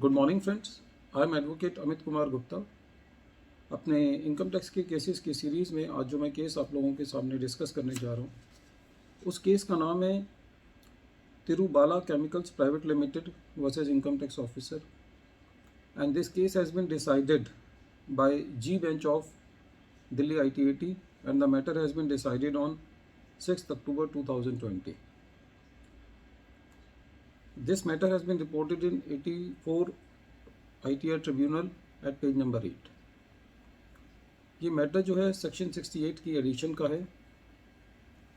Good morning friends. I am advocate Amit Kumar Gupta. अपने income tax के cases की सीरीज़ में आज जो मैं केस आप लोगों के सामने डिस्कस करने जा रहा हूँ, उस केस का नाम है Tirubala chemicals private limited versus income tax officer, and this case has been decided by G bench of Delhi ITAT and the matter has been decided on 6 October 2020. This matter has been reported in 84 ITR Tribunal at page number 8. ये matter जो है section 68 की addition का है।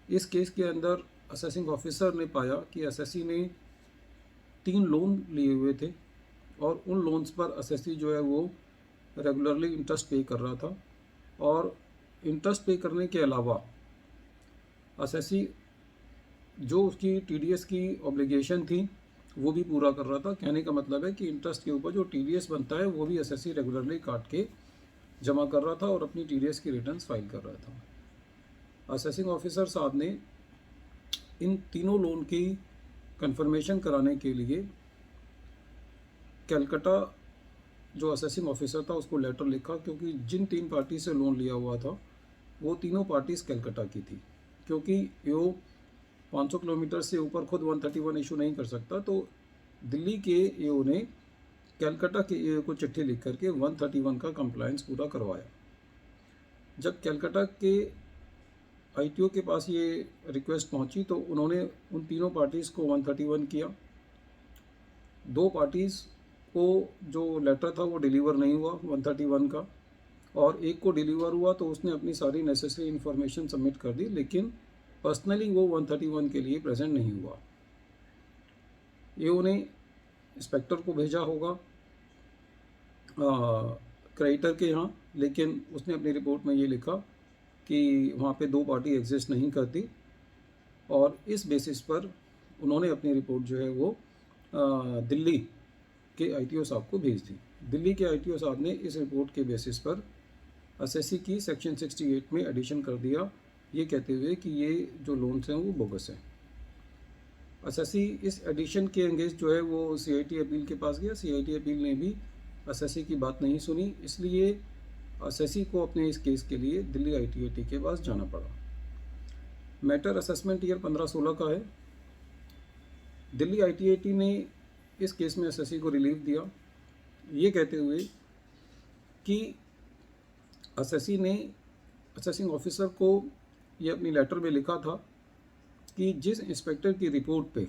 इस case के अंदर assessing officer ने पाया कि असेसी ने 3 लोन लिए हुए थे और उन लोन्स पर असेसी जो है वो रेगुलरली इंटरेस्ट पे कर रहा था, और इंटरेस्ट पे करने के अलावा असेसी जो उसकी TDS की ऑब्लिगेशन थी वो भी पूरा कर रहा था। कहने का मतलब है कि इंटरेस्ट के ऊपर जो TDS बनता है वो भी असेसी रेगुलरली काट के जमा कर रहा था और अपनी TDS की रिटर्न्स फाइल कर रहा था। असेसिंग ऑफिसर साहब ने इन तीनों लोन की कंफर्मेशन कराने के लिए कलकत्ता जो असेसिंग ऑफिसर था उसको लेटर लिखा, क्योंकि जिन 3 पार्टी से लोन लिया हुआ था वो तीनों पार्टीज़ कलकत्ता की थी। क्योंकि वो 500 किलोमीटर से ऊपर खुद 131 इशू नहीं कर सकता, तो दिल्ली के AO ने कलकत्ता के AO को चिट्ठी लिख करके 131 का कंप्लायंस पूरा करवाया। जब कलकत्ता के ITO के पास ये रिक्वेस्ट पहुंची तो उन्होंने उन तीनों पार्टीज़ को 131 किया। 2 पार्टीज़ को जो लेटर था वो डिलीवर नहीं हुआ 131 का, और एक को डिलीवर हुआ तो उसने अपनी सारी नेसेसरी इन्फॉर्मेशन सबमिट कर दी, लेकिन पर्सनली वो 131 के लिए प्रेजेंट नहीं हुआ। AO ने इंस्पेक्टर को भेजा होगा क्रेडिटर के यहाँ, लेकिन उसने अपनी रिपोर्ट में ये लिखा कि वहाँ पे 2 पार्टी एग्जिस्ट नहीं करती, और इस बेसिस पर उन्होंने अपनी रिपोर्ट जो है वो दिल्ली के ITO साहब को भेज दी। दिल्ली के ITO साहब ने इस रिपोर्ट के बेसिस पर असेसी की सेक्शन 68 में एडिशन कर दिया, ये कहते हुए कि ये जो लोन्स हैं वो बोगस हैं। असेसी इस एडिशन के अंगेंस्ट जो है वो CIT अपील के पास गया। CIT अपील ने भी असेसी की बात नहीं सुनी, इसलिए असेसी को अपने इस केस के लिए दिल्ली ITAT के पास जाना पड़ा। मैटर असेसमेंट ईयर 15-16 का है। दिल्ली ITAT ने इस केस में असेसी को रिलीफ दिया, ये कहते हुए कि असेसी ने असेसिंग ऑफिसर को ये अपनी लेटर में लिखा था कि जिस इंस्पेक्टर की रिपोर्ट पे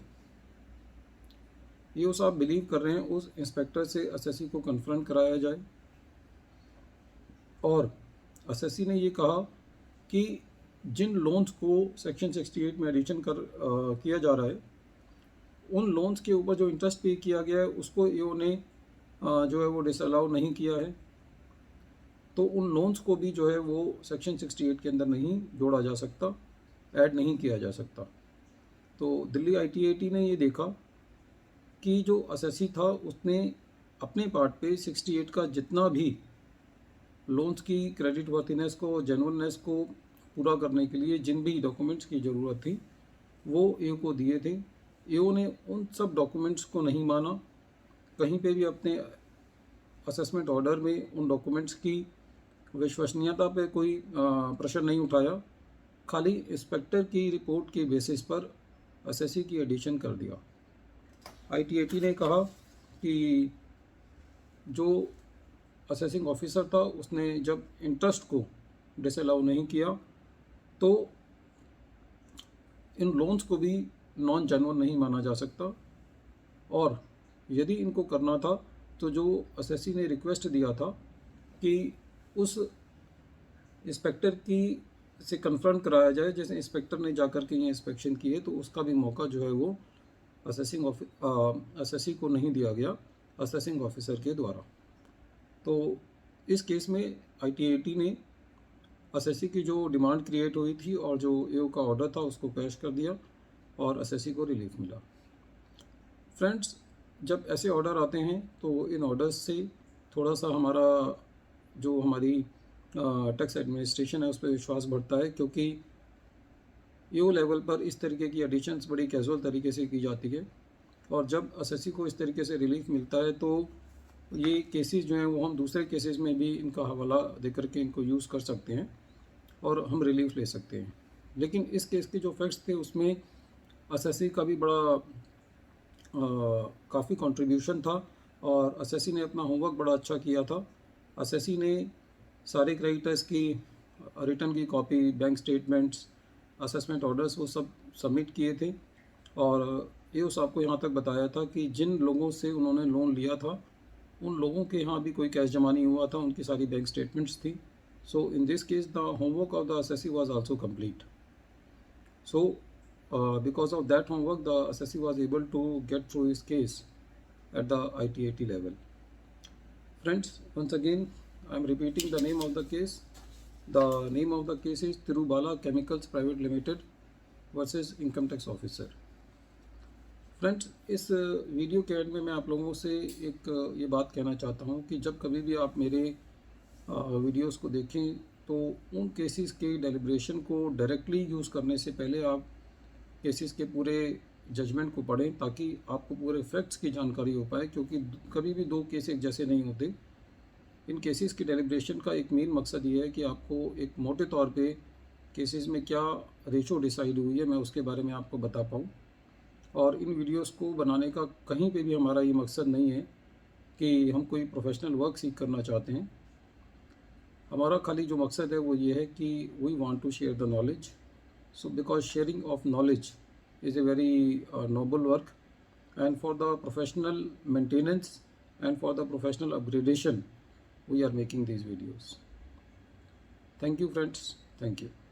ये साहब बिलीव कर रहे हैं उस इंस्पेक्टर से असेसी को कन्फ्रंट कराया जाए। और असेसी ने ये कहा कि जिन लोन्स को सेक्शन 68 में एडिशन किया जा रहा है, उन लोन्स के ऊपर जो इंटरेस्ट पे किया गया है उसको AO ने जो है वो डिसअलाउ नहीं किया है, तो उन लोन्स को भी जो है वो सेक्शन 68 के अंदर नहीं जोड़ा जा सकता, ऐड नहीं किया जा सकता। तो दिल्ली ITAT ने ये देखा कि जो असेसी था उसने अपने पार्ट पे 68 का जितना भी लोन्स की क्रेडिट वर्थिनेस को, जेन्युइननेस को पूरा करने के लिए जिन भी डॉक्यूमेंट्स की ज़रूरत थी वो AO को दिए थे। AO ने उन सब डॉक्यूमेंट्स को नहीं माना, कहीं पे भी अपने असेसमेंट ऑर्डर में उन डॉक्यूमेंट्स की विश्वसनीयता पे कोई प्रेशर नहीं उठाया, खाली इंस्पेक्टर की रिपोर्ट के बेसिस पर असेसी की एडिशन कर दिया। ITAT ने कहा कि जो असेसिंग ऑफिसर था उसने जब इंटरेस्ट को डिसअलाउ नहीं किया तो इन लोन्स को भी नॉन जेन्युइन नहीं माना जा सकता, और यदि इनको करना था तो जो असेसी ने रिक्वेस्ट दिया था कि उस इंस्पेक्टर की से कन्फ्रंट कराया जाए, जैसे इंस्पेक्टर ने जाकर के ये इंस्पेक्शन किए, तो उसका भी मौका जो है वो असेसी को नहीं दिया गया असेसिंग ऑफिसर के द्वारा। तो इस केस में ITAT ने असेसी की जो डिमांड क्रिएट हुई थी और जो AO का ऑर्डर था उसको कैश कर दिया और असेसी को रिलीफ मिला। फ्रेंड्स, जब ऐसे ऑर्डर आते हैं तो इन ऑर्डर्स से थोड़ा सा हमारी टैक्स एडमिनिस्ट्रेशन है उस पर विश्वास बढ़ता है, क्योंकि AO लेवल पर इस तरीके की एडिशंस बड़ी कैजुअल तरीके से की जाती है, और जब असेसी को इस तरीके से रिलीफ मिलता है तो ये केसेस जो हैं वो हम दूसरे केसेस में भी इनका हवाला दे करके इनको यूज़ कर सकते हैं और हम रिलीफ ले सकते हैं। लेकिन इस केस के जो फैक्ट्स थे उसमें एसएससी का भी बड़ा काफ़ी कंट्रीब्यूशन था और एसएससी ने अपना होमवर्क बड़ा अच्छा किया था। एसएससी ने सारे क्रेडिटर्स की रिटर्न की copy, bank statements, assessment orders वो सब सबमिट किए थे और ये साहब को यहाँ तक बताया था कि जिन लोगों से उन्होंने लोन लिया था उन लोगों के यहाँ भी कोई कैश जमा नहीं हुआ था, उनकी सारी बैंक स्टेटमेंट्स थी। So in this case the homework of the SSC was also complete. So, because of that homework, the assessee was able to get through his case at the ITAT level. Friends, once again, I am repeating the name of the case. The name of the case is Tirubala Chemicals Private Limited versus Income Tax Officer. Friends, इस video के and में मैं आप लोगों से एक ये बात कहना चाहता हूँ कि जब कभी भी आप मेरे वीडियोस को देखें तो उन केसेस के डेलिब्रेशन को डायरेक्टली यूज़ करने से पहले आप केसेस के पूरे जजमेंट को पढ़ें ताकि आपको पूरे फैक्ट्स की जानकारी हो पाए, क्योंकि कभी भी दो केस एक जैसे नहीं होते। इन केसेस की डेलिब्रेशन का एक मेन मकसद ये है कि आपको एक मोटे तौर पे केसेस में क्या रेशो डिसाइड हुई है मैं उसके बारे में आपको बता पाऊँ। और इन वीडियोस को बनाने का कहीं पे भी हमारा ये मकसद नहीं है कि हम कोई प्रोफेशनल वर्क सीख करना चाहते हैं। हमारा खाली जो मकसद है वो ये है कि we want to share the knowledge. So because sharing of knowledge is a very noble work and for the professional maintenance and for the professional upgradation we are making these videos. Thank you friends, thank you.